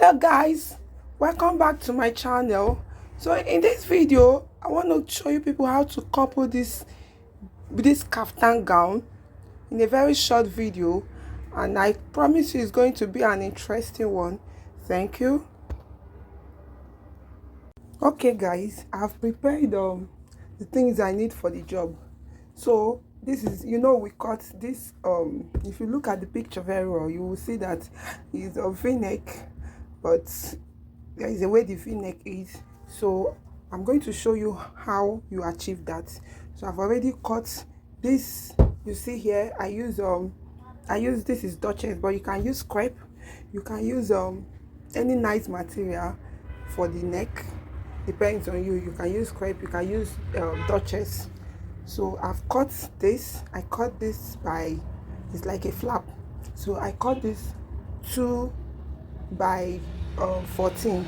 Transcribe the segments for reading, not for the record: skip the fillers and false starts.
Hello guys, welcome back to my channel. So in this video I want to show you people how to couple this kaftan gown in a very short video, and I promise you it's going to be an interesting one. Thank you. Okay guys, I've prepared the things I need for the job. So this is, we cut this, if you look at the picture very well, you will see that it's a v-neck, but there is a way the v-neck is. So I'm going to show you how you achieve that. So I've already cut this. You see here I use this is Duchess, but you can use crepe, you can use any nice material for the neck, depends on you. You can use crepe, you can use Duchess. So I've cut this. I cut this by, it's like a flap, so I cut this 2 by 14.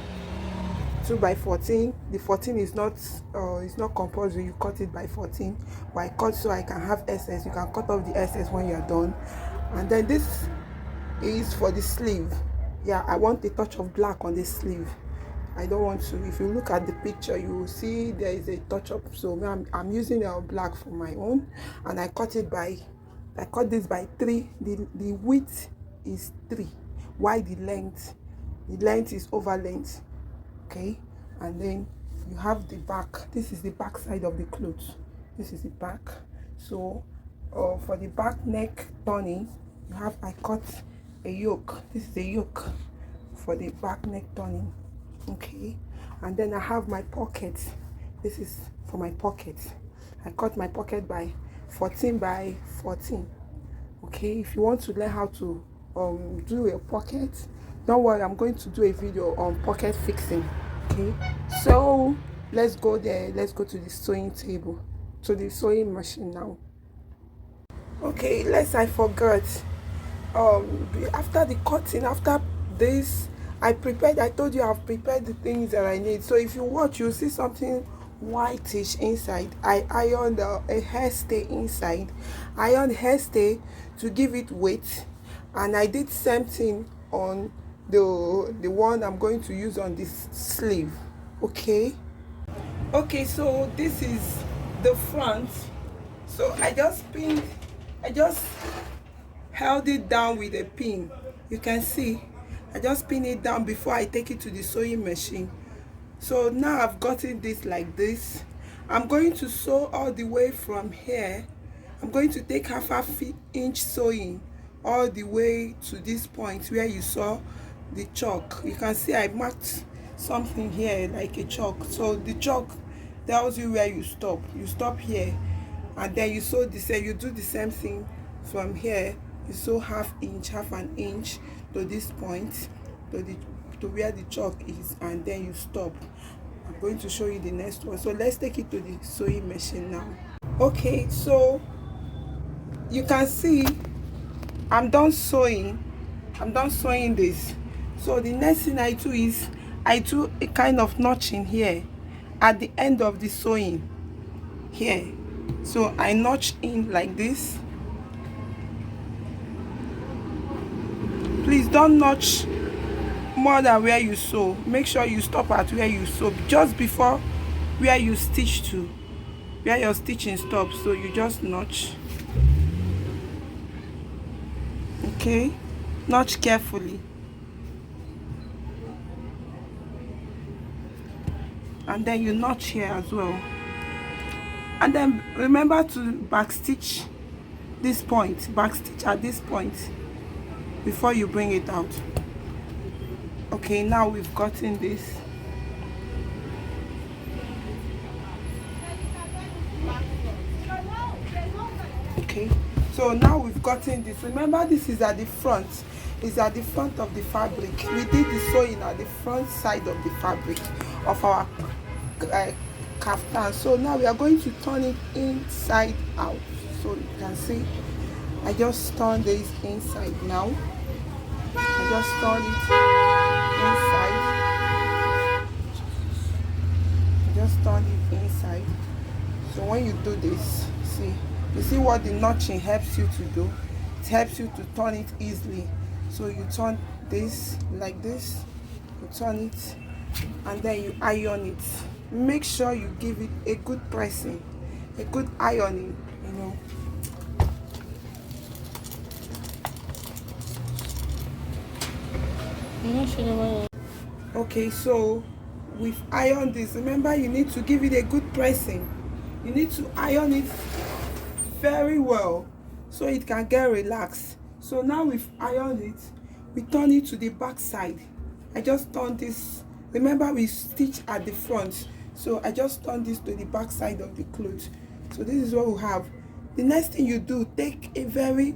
2 by 14. The 14 is not it's not compulsory, you cut it by 14, but I cut so I can have excess. You can cut off the excess when you're done. And then this is for the sleeve. Yeah, I want a touch of black on the sleeve. I don't want to, if you look at the picture you will see there is a touch up, so I'm using black for my own. And I cut this by 3. The width is 3, while the length is over length. Okay, and then you have the back. This is the back side of the clothes. This is the back. So for the back neck turning, I cut a yoke. This is the yoke for the back neck turning. Okay, and then I have my pocket. This is for my pocket. I cut my pocket by 14 by 14. Okay, if you want to learn how to do a pocket, don't worry, I'm going to do a video on pocket fixing. Okay, so let's go there. Let's go to the sewing table, to the sewing machine now. Okay, I forgot, after the cutting, after this, I told you I've prepared the things that I need. So if you watch, you'll see something whitish inside. I ironed a hairstay inside. I ironed hairstay to give it weight, and I did same thing on the one I'm going to use on this sleeve. Okay, so this is the front. So I just held it down with a pin. You can see I just pin it down before I take it to the sewing machine. So now I've gotten this like this. I'm going to sew all the way from here. I'm going to take half inch sewing all the way to this point where you saw the chalk. You can see I marked something here like a chalk. So the chalk tells you where you stop. You stop here, and then you sew the same. You do the same thing from here. You sew half an inch to this point, to where the chalk is, and then you stop. I'm going to show you the next one. So let's take it to the sewing machine now. Okay, so you can see I'm done sewing this. So the next thing I do is I do a kind of notching here at the end of the sewing here. So I notch in like this. Please don't notch more than where you sew. Make sure you stop at where you sew, just before where you stitch to, where your stitching stops. So you just notch. Okay, notch carefully, and then you notch here as well. And then remember to backstitch this point, backstitch at this point before you bring it out. Okay, now we've gotten this. Okay, so now we've gotten this. Remember, this is at the front. It's at the front of the fabric. We did the sewing at the front side of the fabric of our kaftan. So now we are going to turn it inside out. So you can see I just turn this inside now. I just turn it inside. I just turn it inside. So when you do this, you see what the notching helps you to do. It helps you to turn it easily. So you turn this like this, you turn it, and then you iron it. Make sure you give it a good pressing, a good ironing, you know. Okay, so we've ironed this. Remember, you need to give it a good pressing. You need to iron it very well so it can get relaxed. So now we've ironed it, we turn it to the back side. I just turn this. Remember, we stitch at the front, so I just turn this to the back side of the cloth. So this is what we have. The next thing you do, take a very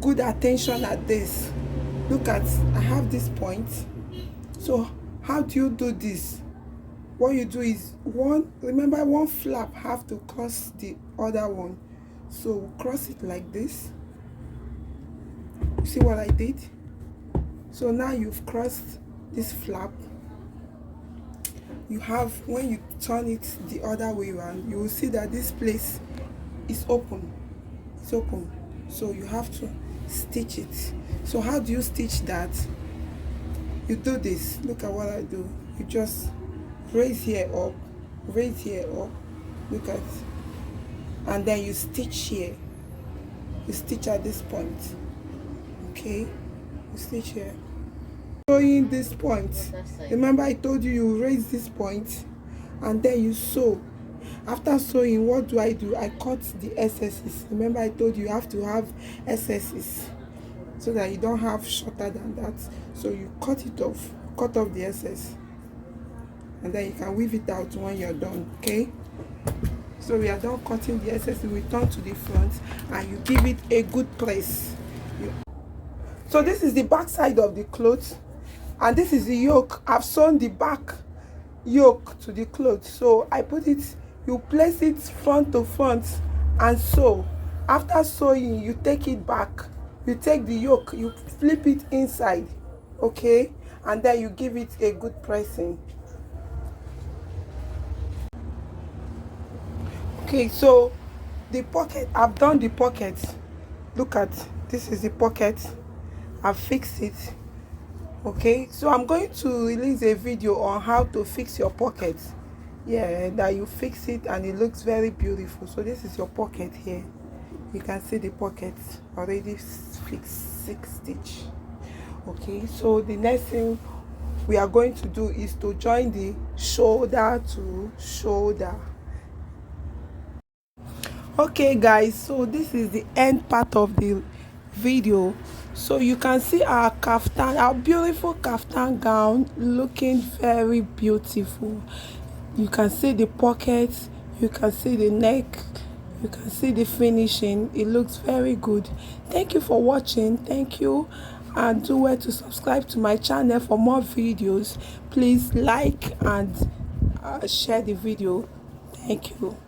good attention at this. Look at, I have this point. So how do you do this? What you do is remember, one flap have to cross the other one. So we'll cross it like this. You see what I did? So now you've crossed this flap. You have, when you turn it the other way around, you will see that this place is open. It's open. So you have to stitch it. So how do you stitch that? You do this. Look at what I do. You just raise here up, raise here up. Look at, and then you stitch here. You stitch at this point. Okay, you stitch here. Sewing this point. Remember, I told you you raise this point, and then you sew. After sewing, what do? I cut the excesses. Remember, I told you have to have excesses so that you don't have shorter than that. So you cut it off, cut off the excess, and then you can weave it out when you're done. Okay, so we are done cutting the excess. We turn to the front and you give it a good press. So this is the back side of the cloth, and this is the yoke. I've sewn the back yoke to the cloth, so I put it, you place it front to front and sew. After sewing, you take it back, you take the yoke, you flip it inside, okay, and then you give it a good pressing. Okay, so the pocket, I've done the pocket. Look at, this is the pocket. I've fixed it. Okay, so I'm going to release a video on how to fix your pocket. Yeah, that you fix it and it looks very beautiful. So this is your pocket here. You can see the pocket already fixed, 6 stitch. Okay, so the next thing we are going to do is to join the shoulder to shoulder. Okay guys, so this is the end part of the video. So you can see our kaftan, our beautiful kaftan gown, looking very beautiful. You can see the pockets, you can see the neck, you can see the finishing. It looks very good. Thank you for watching. Thank you, and do well to subscribe to my channel for more videos. Please like and share the video. Thank you.